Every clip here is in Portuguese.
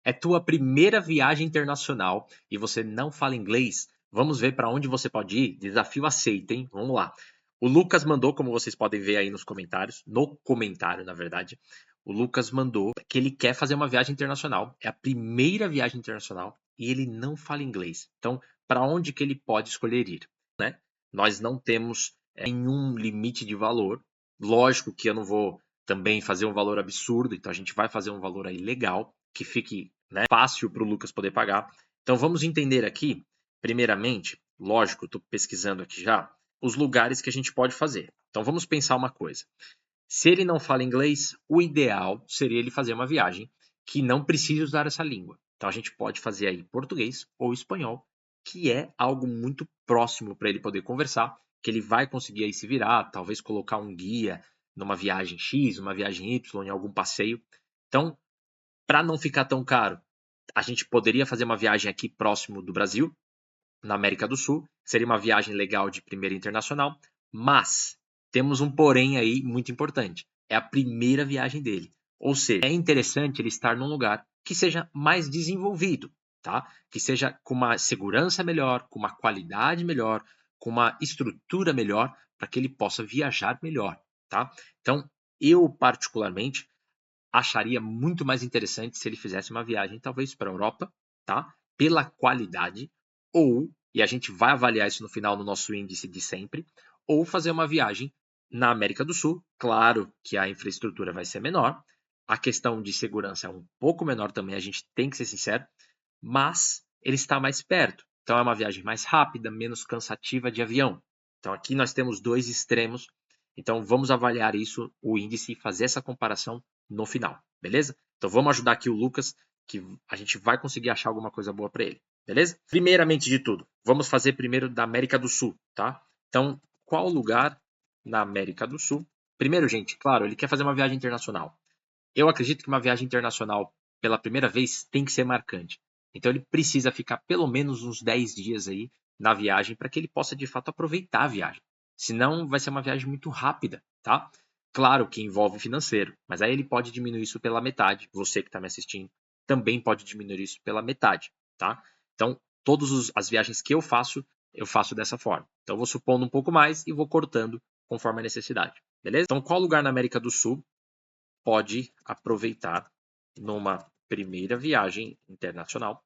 É tua primeira viagem internacional e você não fala inglês? Vamos ver para onde você pode ir? Desafio aceito, hein? Vamos lá. O Lucas mandou, como vocês podem ver aí nos comentários, no comentário, na verdade, o Lucas mandou que ele quer fazer uma viagem internacional. É a primeira viagem internacional e ele não fala inglês. Então, para onde que ele pode escolher ir, né? Nós não temos nenhum limite de valor. Lógico que eu não vou também fazer um valor absurdo, então a gente vai fazer um valor aí legal, que fique, né, fácil para o Lucas poder pagar. Então vamos entender aqui, primeiramente, lógico, estou pesquisando aqui já, os lugares que a gente pode fazer. Então vamos pensar uma coisa. Se ele não fala inglês, o ideal seria ele fazer uma viagem que não precise usar essa língua. Então a gente pode fazer aí português ou espanhol, que é algo muito próximo para ele poder conversar, que ele vai conseguir aí se virar, talvez colocar um guia numa viagem X, numa viagem Y, em algum passeio. Então, para não ficar tão caro, a gente poderia fazer uma viagem aqui próximo do Brasil, na América do Sul. Seria uma viagem legal de primeira internacional, mas temos um porém aí muito importante. É a primeira viagem dele. Ou seja, é interessante ele estar num lugar que seja mais desenvolvido, tá? Que seja com uma segurança melhor, com uma qualidade melhor, com uma estrutura melhor, para que ele possa viajar melhor, tá? Então, eu particularmente acharia muito mais interessante se ele fizesse uma viagem talvez para a Europa, tá? Pela qualidade, ou, e a gente vai avaliar isso no final no nosso índice de sempre, ou fazer uma viagem na América do Sul. Claro que a infraestrutura vai ser menor, a questão de segurança é um pouco menor também, a gente tem que ser sincero, mas ele está mais perto. Então é uma viagem mais rápida, menos cansativa de avião. Então aqui nós temos dois extremos. Então vamos avaliar isso, o índice, e fazer essa comparação no final, beleza? Então vamos ajudar aqui o Lucas, que a gente vai conseguir achar alguma coisa boa para ele, beleza? Primeiramente de tudo, vamos fazer primeiro da América do Sul, tá? Então, qual lugar na América do Sul? Primeiro, gente, claro, ele quer fazer uma viagem internacional. Eu acredito que uma viagem internacional pela primeira vez tem que ser marcante. Então ele precisa ficar pelo menos uns 10 dias aí na viagem para que ele possa de fato aproveitar a viagem. Senão vai ser uma viagem muito rápida, tá? Claro que envolve financeiro, mas aí ele pode diminuir isso pela metade. Você que está me assistindo também pode diminuir isso pela metade, tá? Então, todas as viagens que eu faço dessa forma. Então, eu vou supondo um pouco mais e vou cortando conforme a necessidade, beleza? Então, qual lugar na América do Sul pode aproveitar numa primeira viagem internacional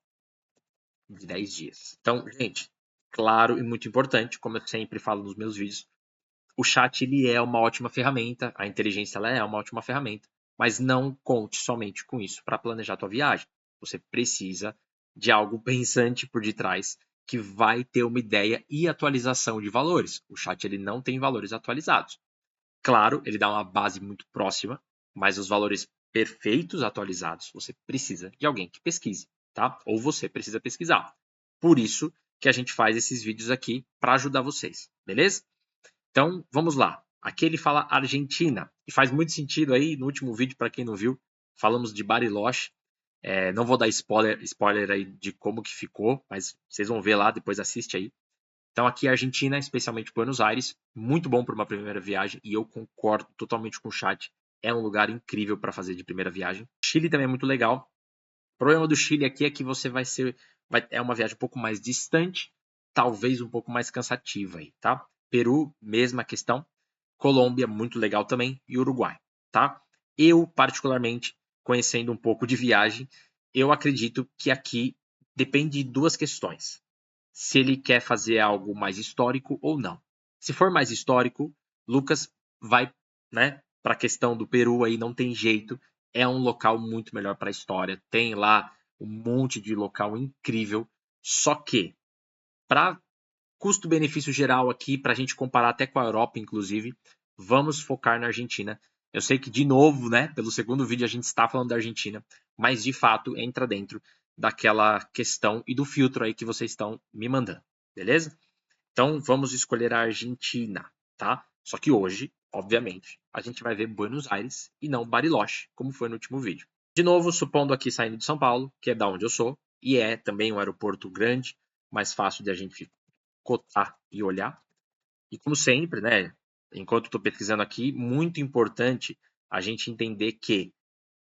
de 10 dias? Então, gente, claro e muito importante, como eu sempre falo nos meus vídeos, o chat ele é uma ótima ferramenta, a inteligência ela é uma ótima ferramenta, mas não conte somente com isso para planejar a tua viagem. Você precisa de algo pensante por detrás que vai ter uma ideia e atualização de valores. O chat ele não tem valores atualizados. Claro, ele dá uma base muito próxima, mas os valores perfeitos atualizados, você precisa de alguém que pesquise, tá? Ou você precisa pesquisar. Por isso que a gente faz esses vídeos aqui para ajudar vocês, beleza? Então, vamos lá. Aqui ele fala Argentina, e faz muito sentido aí, no último vídeo, para quem não viu, falamos de Bariloche. Não vou dar spoiler aí de como que ficou, mas vocês vão ver lá, depois assiste aí. Então aqui a Argentina, especialmente Buenos Aires, muito bom para uma primeira viagem e eu concordo totalmente com o chat. É um lugar incrível para fazer de primeira viagem. Chile também é muito legal. O problema do Chile aqui é que você é uma viagem um pouco mais distante, talvez um pouco mais cansativa aí, tá? Peru, mesma questão. Colômbia, muito legal também, e Uruguai, tá? Eu, particularmente, conhecendo um pouco de viagem, eu acredito que aqui depende de duas questões: se ele quer fazer algo mais histórico ou não. Se for mais histórico, Lucas vai, né, para a questão do Peru aí, não tem jeito, é um local muito melhor para a história, tem lá um monte de local incrível, só que para custo-benefício geral aqui, para a gente comparar até com a Europa, inclusive, vamos focar na Argentina. Eu sei que, de novo, né, pelo segundo vídeo a gente está falando da Argentina, mas de fato entra dentro daquela questão e do filtro aí que vocês estão me mandando, beleza? Então vamos escolher a Argentina, tá? Só que hoje, obviamente, a gente vai ver Buenos Aires e não Bariloche, como foi no último vídeo. De novo, supondo aqui saindo de São Paulo, que é da onde eu sou, e é também um aeroporto grande, mais fácil de a gente cotar e olhar. E como sempre, né, enquanto estou pesquisando aqui, muito importante a gente entender que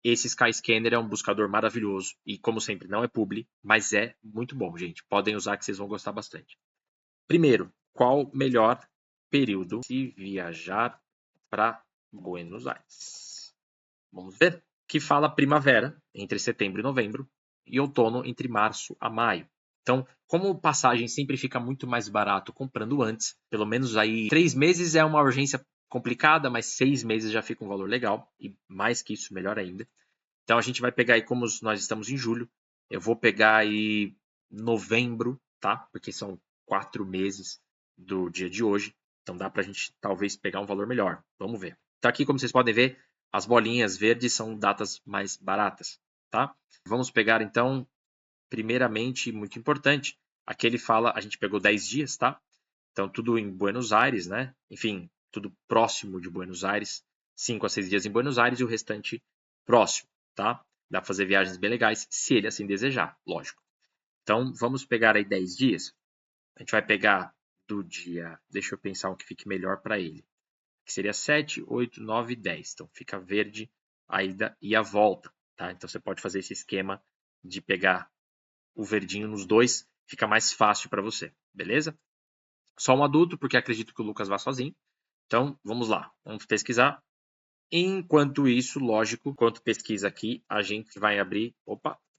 esse Skyscanner é um buscador maravilhoso e, como sempre, não é publi, mas é muito bom, gente. Podem usar que vocês vão gostar bastante. Primeiro, qual o melhor período de viajar para Buenos Aires? Vamos ver. Que fala primavera, entre setembro e novembro, e outono, entre março a maio. Então, como passagem sempre fica muito mais barato comprando antes, pelo menos aí 3 meses é uma urgência complicada, mas 6 meses já fica um valor legal, e mais que isso, melhor ainda. Então a gente vai pegar aí, como nós estamos em julho, eu vou pegar aí novembro, tá? Porque são 4 meses do dia de hoje. Então dá pra gente talvez pegar um valor melhor. Vamos ver. Então aqui, como vocês podem ver, as bolinhas verdes são datas mais baratas, tá? Vamos pegar então, primeiramente, muito importante, aqui ele fala, a gente pegou 10 dias, tá? Então tudo em Buenos Aires, né? Enfim, tudo próximo de Buenos Aires, 5 a 6 dias em Buenos Aires e o restante próximo, tá? Dá para fazer viagens bem legais, se ele assim desejar, lógico. Então vamos pegar aí 10 dias. A gente vai pegar do dia, deixa eu pensar o que fique melhor para ele, que seria 7, 8, 9, 10. Então fica verde a ida e a volta, tá? Então você pode fazer esse esquema de pegar o verdinho nos dois, fica mais fácil para você, beleza? Só um adulto, porque acredito que o Lucas vá sozinho. Então, vamos lá, vamos pesquisar. Enquanto isso, lógico, enquanto pesquisa aqui, a gente vai abrir,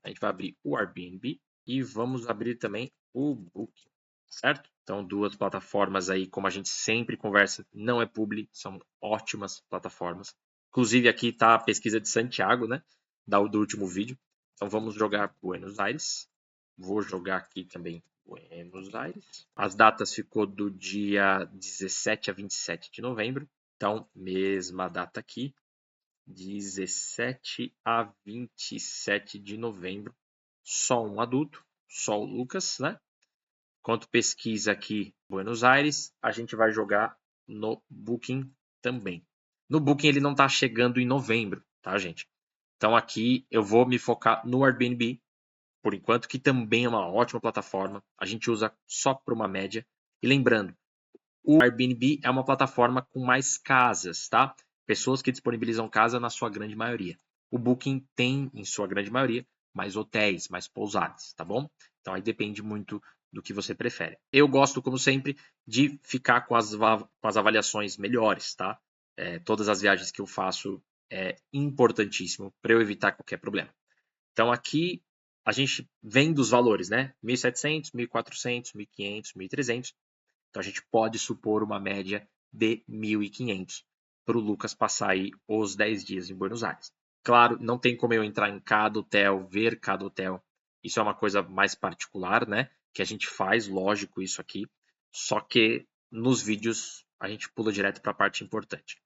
a gente vai abrir o Airbnb e vamos abrir também o Booking, certo? Então, duas plataformas aí, como a gente sempre conversa, não é publi, são ótimas plataformas. Inclusive aqui está a pesquisa de Santiago, né, do último vídeo. Então, vamos jogar Buenos Aires. Vou jogar aqui também Buenos Aires. As datas ficou do dia 17 a 27 de novembro. Então, mesma data aqui, 17 a 27 de novembro. Só um adulto, só o Lucas, né? Enquanto pesquisa aqui Buenos Aires, a gente vai jogar no Booking também. No Booking ele não está chegando em novembro, tá, gente? Então aqui eu vou me focar no Airbnb, por enquanto, que também é uma ótima plataforma. A gente usa só para uma média. E lembrando, o Airbnb é uma plataforma com mais casas, tá? Pessoas que disponibilizam casa na sua grande maioria. O Booking tem, em sua grande maioria, mais hotéis, mais pousadas, tá bom? Então aí depende muito do que você prefere. Eu gosto, como sempre, de ficar com as avaliações melhores, tá? Todas as viagens que eu faço é importantíssimo para eu evitar qualquer problema. Então aqui a gente vem dos valores, né? 1.700, 1.400, 1.500, 1.300. Então a gente pode supor uma média de 1.500 para o Lucas passar aí os 10 dias em Buenos Aires. Claro, não tem como eu entrar em cada hotel, ver cada hotel. Isso é uma coisa mais particular, né? Que a gente faz, lógico, isso aqui. Só que nos vídeos a gente pula direto para a parte importante.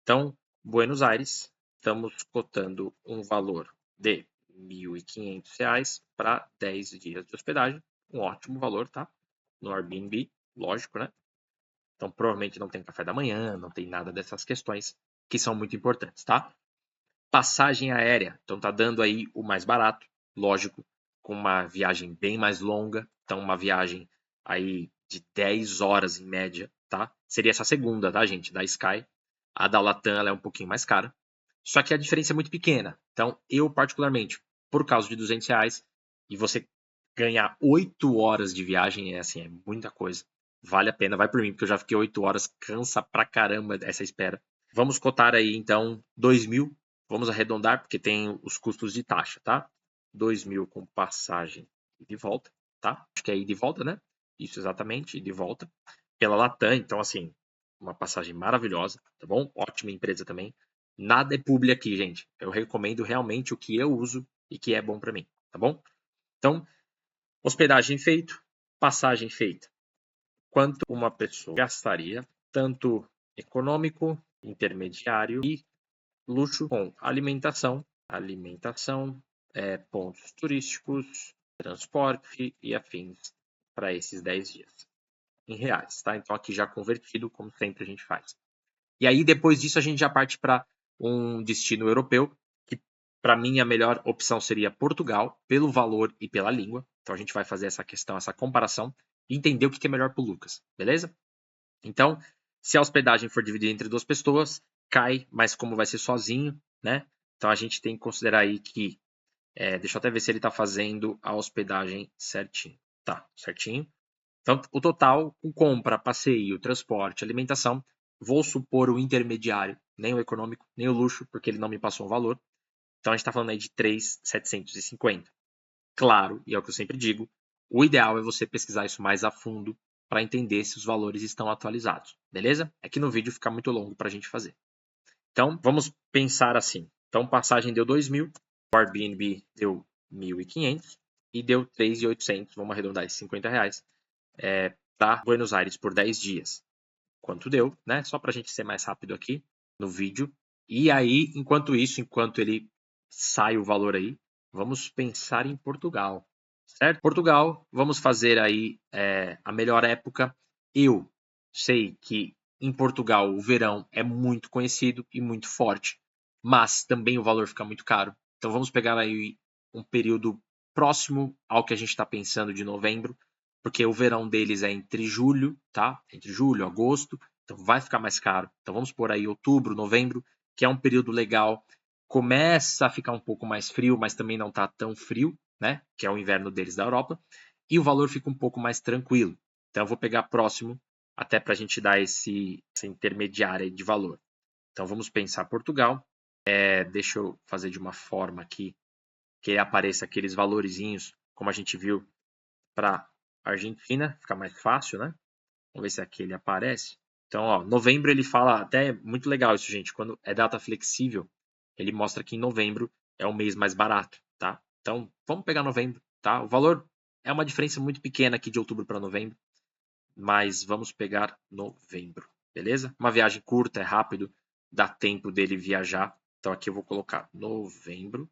Então, Buenos Aires, estamos cotando um valor de R$ 1.500 para 10 dias de hospedagem. Um ótimo valor, tá? No Airbnb, lógico, né? Então, provavelmente não tem café da manhã, não tem nada dessas questões que são muito importantes, tá? Passagem aérea, então tá dando aí o mais barato, lógico, com uma viagem bem mais longa, então uma viagem aí de 10 horas em média, tá? Seria essa segunda, tá, gente, da Sky. A da Latam ela é um pouquinho mais cara, só que a diferença é muito pequena. Então, eu particularmente, por causa de R$ 200, e você ganhar 8 horas de viagem, é muita coisa. Vale a pena, vai por mim, porque eu já fiquei 8 horas, cansa pra caramba essa espera. Vamos cotar aí, então, 2.000. Vamos arredondar, porque tem os custos de taxa, tá? 2.000 com passagem e de volta, tá? Acho que é ida e volta, né? Isso exatamente, ida e volta. Pela Latam, então, assim, uma passagem maravilhosa, tá bom? Ótima empresa também. Nada é publi aqui, gente. Eu recomendo realmente o que eu uso e que é bom para mim, tá bom? Então, hospedagem feito, passagem feita. Quanto uma pessoa gastaria, tanto econômico, intermediário e luxo, com alimentação, pontos turísticos, transporte e afins para esses 10 dias. Em reais, tá? Então aqui já convertido, como sempre a gente faz. E aí depois disso a gente já parte para um destino europeu, que para mim a melhor opção seria Portugal, pelo valor e pela língua. Então a gente vai fazer essa questão, essa comparação e entender o que é melhor para o Lucas, beleza? Então, se a hospedagem for dividida entre duas pessoas, cai, mas como vai ser sozinho, né? Então a gente tem que considerar aí que, deixa eu até ver se ele está fazendo a hospedagem certinho. Tá, certinho. Então o total, com compra, passeio, transporte, alimentação, vou supor o intermediário, nem o econômico, nem o luxo, porque ele não me passou um valor. Então a gente está falando aí de 3.750. Claro, e é o que eu sempre digo, o ideal é você pesquisar isso mais a fundo para entender se os valores estão atualizados, beleza? É que no vídeo fica muito longo para a gente fazer. Então, vamos pensar assim. Então, passagem deu 2.000, o Airbnb deu 1.500 e deu 3.800, vamos arredondar esses R$50, para Buenos Aires por 10 dias. Quanto deu, né? Só para a gente ser mais rápido aqui no vídeo. E aí, enquanto isso, enquanto ele sai o valor aí, vamos pensar em Portugal, certo? Portugal, vamos fazer aí a melhor época. Eu sei que em Portugal o verão é muito conhecido e muito forte, mas também o valor fica muito caro. Então vamos pegar aí um período próximo ao que a gente está pensando de novembro, porque o verão deles é entre julho, tá? Entre julho e agosto, então vai ficar mais caro. Então vamos por aí outubro, novembro, que é um período legal. Começa a ficar um pouco mais frio, mas também não está tão frio, né? Que é o inverno deles da Europa. E o valor fica um pouco mais tranquilo. Então eu vou pegar próximo, até para a gente dar essa intermediária de valor. Então vamos pensar Portugal. Deixa eu fazer de uma forma aqui que apareça aqueles valorzinhos, como a gente viu para Argentina, fica mais fácil, né? Vamos ver se aqui ele aparece. Então, ó, novembro ele fala, até muito legal isso, gente, quando é data flexível, ele mostra que em novembro é o mês mais barato, tá? Então, vamos pegar novembro, tá? O valor é uma diferença muito pequena aqui de outubro para novembro, mas vamos pegar novembro, beleza? Uma viagem curta, é rápido, dá tempo dele viajar. Então, aqui eu vou colocar novembro,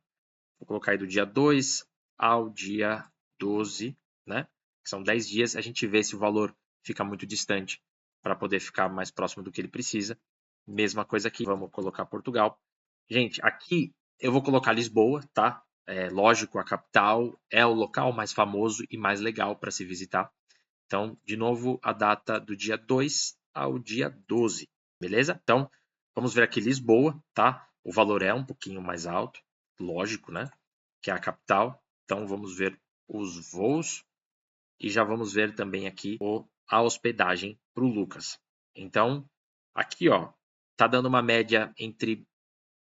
vou colocar aí do dia 2 ao dia 12, né? São 10 dias, a gente vê se o valor fica muito distante para poder ficar mais próximo do que ele precisa. Mesma coisa aqui, vamos colocar Portugal. Gente, aqui eu vou colocar Lisboa, tá? Lógico, a capital é o local mais famoso e mais legal para se visitar. Então, de novo, a data do dia 2 ao dia 12, beleza? Então, vamos ver aqui Lisboa, tá? O valor é um pouquinho mais alto, lógico, né? Que é a capital. Então, vamos ver os voos e já vamos ver também aqui a hospedagem para o Lucas. Então, aqui, ó, tá dando uma média entre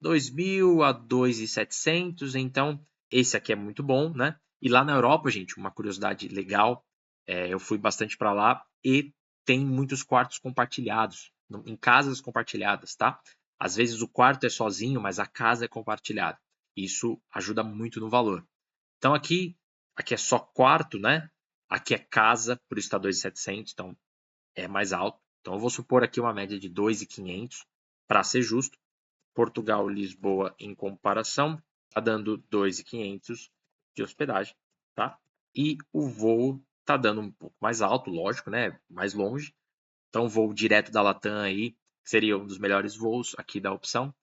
2.000 a 2.700, então esse aqui é muito bom, né? E lá na Europa, gente, uma curiosidade legal, eu fui bastante para lá e tem muitos quartos compartilhados, em casas compartilhadas, tá? Às vezes o quarto é sozinho, mas a casa é compartilhada. Isso ajuda muito no valor. Então aqui é só quarto, né? Aqui é casa, por isso está 2.700, então é mais alto. Então eu vou supor aqui uma média de 2.500 para ser justo. Portugal, Lisboa, em comparação, está dando 2.500 de hospedagem, tá? E o voo está dando um pouco mais alto, lógico, né? Mais longe. Então, voo direto da Latam aí seria um dos melhores voos aqui da opção.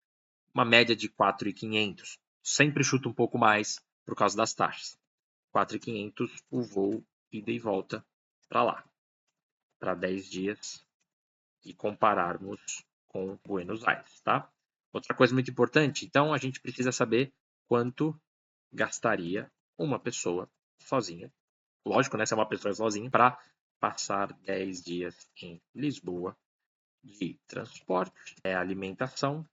Uma média de 4.500. Sempre chuta um pouco mais por causa das taxas. 4.500 o voo ida e volta para lá, para 10 dias e compararmos com Buenos Aires, tá? Outra coisa muito importante, então a gente precisa saber quanto gastaria uma pessoa sozinha. Lógico, né? Se é uma pessoa sozinha, para passar 10 dias em Lisboa de transporte, alimentação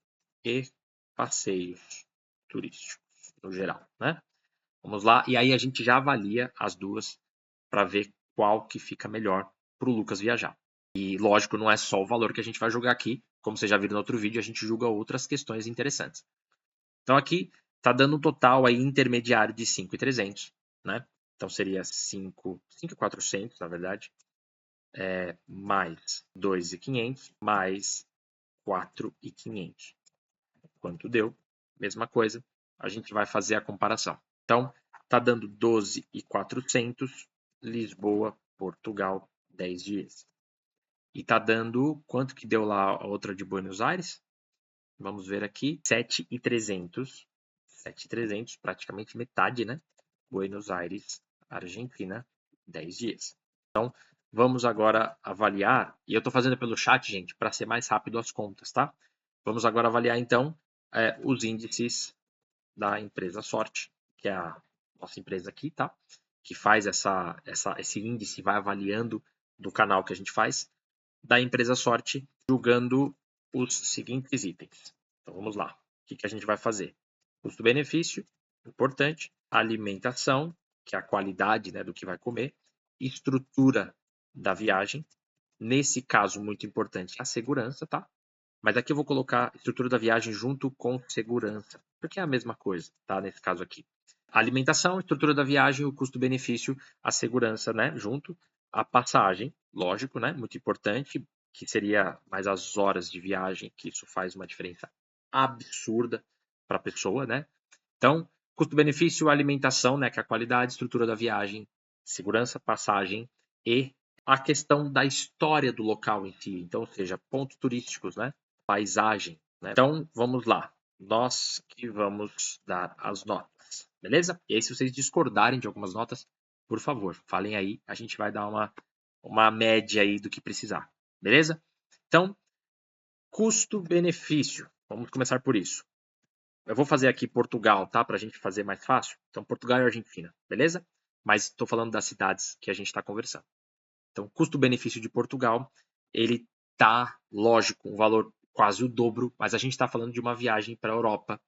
e passeios turísticos no geral, né? Vamos lá, e aí a gente já avalia as duas para ver qual que fica melhor para o Lucas viajar. E lógico, não é só o valor que a gente vai julgar aqui, como vocês já viram no outro vídeo, a gente julga outras questões interessantes. Então aqui está dando um total aí intermediário de 5.300, né? Então seria 5.400, na verdade, mais 2.500, mais 4.500. Quanto deu? Mesma coisa, a gente vai fazer a comparação. Então, está dando 12.400, Lisboa, Portugal, 10 dias. E está dando, quanto que deu lá a outra de Buenos Aires? Vamos ver aqui, 7.300. 7.300, praticamente metade, né? Buenos Aires, Argentina, 10 dias. Então, vamos agora avaliar, e eu estou fazendo pelo chat, gente, para ser mais rápido as contas, tá? Vamos agora avaliar, então, os índices da empresa Sorte, que é a nossa empresa aqui, tá? Que faz esse índice, vai avaliando do canal que a gente faz, da empresa Sorte, julgando os seguintes itens. Então vamos lá. O que a gente vai fazer? Custo-benefício, importante. Alimentação, que é a qualidade, né, do que vai comer. Estrutura da viagem. Nesse caso, muito importante, a segurança, tá? Mas aqui eu vou colocar estrutura da viagem junto com segurança, porque é a mesma coisa, tá? Nesse caso aqui. A alimentação, estrutura da viagem, o custo-benefício, a segurança, né? Junto. A passagem, lógico, né? Muito importante, que seria mais as horas de viagem, que isso faz uma diferença absurda para a pessoa, né? Então, custo-benefício, alimentação, né? Que é a qualidade, estrutura da viagem, segurança, passagem e a questão da história do local em si. Então, ou seja, pontos turísticos, né? Paisagem, né? Então, vamos lá. Nós que vamos dar as notas, beleza? E aí, se vocês discordarem de algumas notas, por favor, falem aí. A gente vai dar uma média aí do que precisar, beleza? Então, custo-benefício. Vamos começar por isso. Eu vou fazer aqui Portugal, tá? Para a gente fazer mais fácil. Então, Portugal e Argentina, beleza? Mas estou falando das cidades que a gente está conversando. Então, custo-benefício de Portugal, ele tá, lógico, um valor quase o dobro, mas a gente está falando de uma viagem para a Europa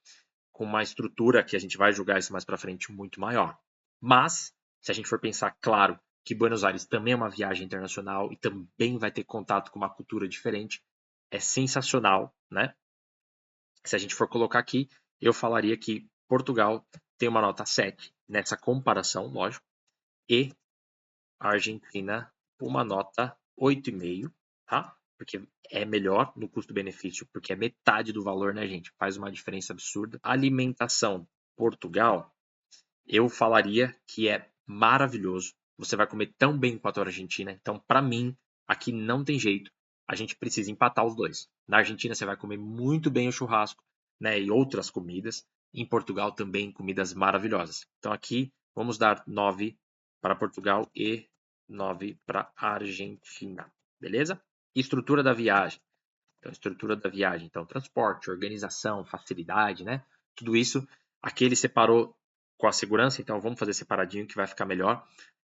com uma estrutura que a gente vai julgar isso mais para frente muito maior. Mas, se a gente for pensar, claro, que Buenos Aires também é uma viagem internacional e também vai ter contato com uma cultura diferente, é sensacional, né? Se a gente for colocar aqui, eu falaria que Portugal tem uma nota 7 nessa comparação, lógico, e a Argentina uma nota 8,5, tá? Porque é melhor no custo-benefício, porque é metade do valor, né, gente? Faz uma diferença absurda. Alimentação, Portugal, eu falaria que é maravilhoso. Você vai comer tão bem quanto a Argentina. Então, para mim, aqui não tem jeito. A gente precisa empatar os dois. Na Argentina, você vai comer muito bem o churrasco, né? E outras comidas. Em Portugal também, comidas maravilhosas. Então, aqui, vamos dar 9 para Portugal e 9 para a Argentina. Beleza? Estrutura da viagem. Então, estrutura da viagem. Então, transporte, organização, facilidade, né? Tudo isso. Aqui ele separou com a segurança, então vamos fazer separadinho que vai ficar melhor.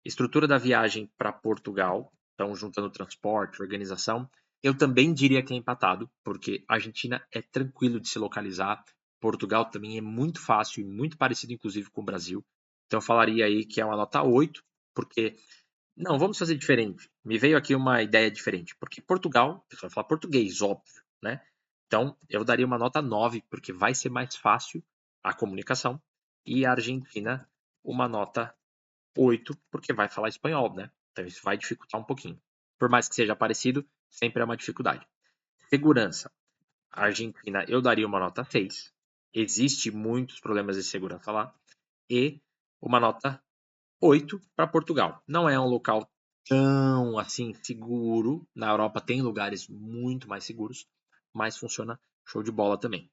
Estrutura da viagem para Portugal. Então, juntando transporte, organização. Eu também diria que é empatado, porque a Argentina é tranquilo de se localizar. Portugal também é muito fácil e muito parecido, inclusive, com o Brasil. Então, eu falaria aí que é uma nota 8, porque não, vamos fazer diferente. Me veio aqui uma ideia diferente, porque Portugal, o pessoal fala português, óbvio, né? Então, eu daria uma nota 9, porque vai ser mais fácil a comunicação. E a Argentina, uma nota 8, porque vai falar espanhol, né? Então, isso vai dificultar um pouquinho. Por mais que seja parecido, sempre é uma dificuldade. Segurança. A Argentina, eu daria uma nota 6. Existe muitos problemas de segurança lá. E uma nota 8 para Portugal. Não é um local tão assim seguro. Na Europa tem lugares muito mais seguros, mas funciona show de bola também.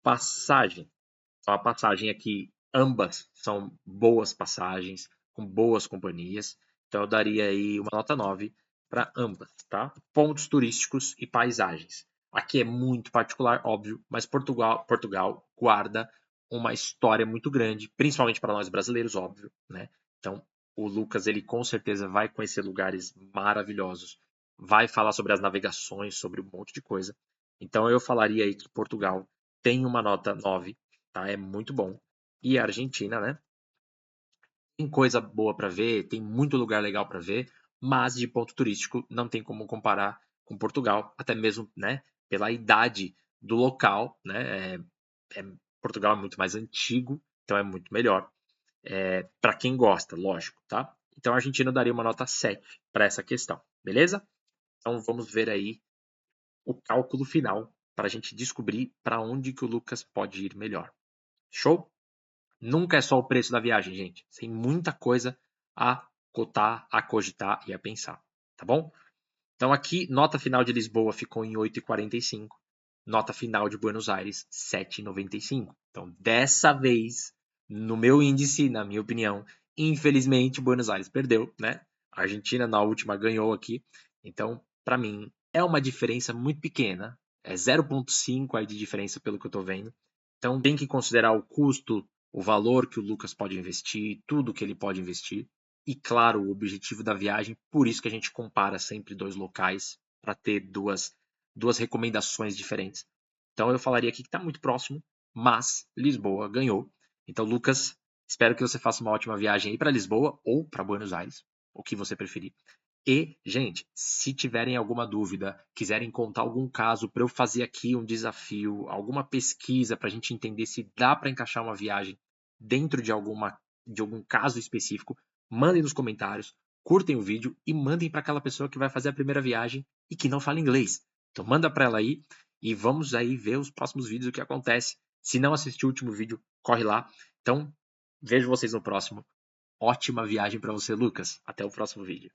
Passagem. Então, a passagem aqui, ambas são boas passagens, com boas companhias. Então eu daria aí uma nota 9 para ambas, tá? Pontos turísticos e paisagens. Aqui é muito particular, óbvio, mas Portugal guarda uma história muito grande, principalmente para nós brasileiros, óbvio, né? Então, o Lucas, ele com certeza vai conhecer lugares maravilhosos, vai falar sobre as navegações, sobre um monte de coisa. Então, eu falaria aí que Portugal tem uma nota 9, tá? É muito bom. E a Argentina, né? Tem coisa boa para ver, tem muito lugar legal para ver, mas de ponto turístico não tem como comparar com Portugal, até mesmo, né, pela idade do local, né? Portugal é muito mais antigo, então é muito melhor. Para quem gosta, lógico, tá? Então a Argentina daria uma nota 7 para essa questão, beleza? Então vamos ver aí o cálculo final para a gente descobrir para onde que o Lucas pode ir melhor. Show? Nunca é só o preço da viagem, gente. Tem muita coisa a cotar, a cogitar e a pensar, tá bom? Então aqui, nota final de Lisboa ficou em 8,45. Nota final de Buenos Aires, 7,95. Então, dessa vez, no meu índice, na minha opinião, infelizmente, Buenos Aires perdeu, né? A Argentina na última ganhou aqui. Então, para mim, é uma diferença muito pequena. É 0,5 aí de diferença pelo que eu tô vendo. Então tem que considerar o custo, o valor que o Lucas pode investir, tudo que ele pode investir. E claro, o objetivo da viagem, por isso que a gente compara sempre dois locais para ter duas recomendações diferentes. Então eu falaria aqui que está muito próximo, mas Lisboa ganhou. Então, Lucas, espero que você faça uma ótima viagem aí para Lisboa ou para Buenos Aires, o que você preferir. E, gente, se tiverem alguma dúvida, quiserem contar algum caso para eu fazer aqui um desafio, alguma pesquisa para a gente entender se dá para encaixar uma viagem dentro de algum caso específico, mandem nos comentários, curtem o vídeo e mandem para aquela pessoa que vai fazer a primeira viagem e que não fala inglês. Então manda para ela aí e vamos aí ver os próximos vídeos o que acontece. Se não assistiu o último vídeo, corre lá. Então, vejo vocês no próximo. Ótima viagem para você, Lucas. Até o próximo vídeo.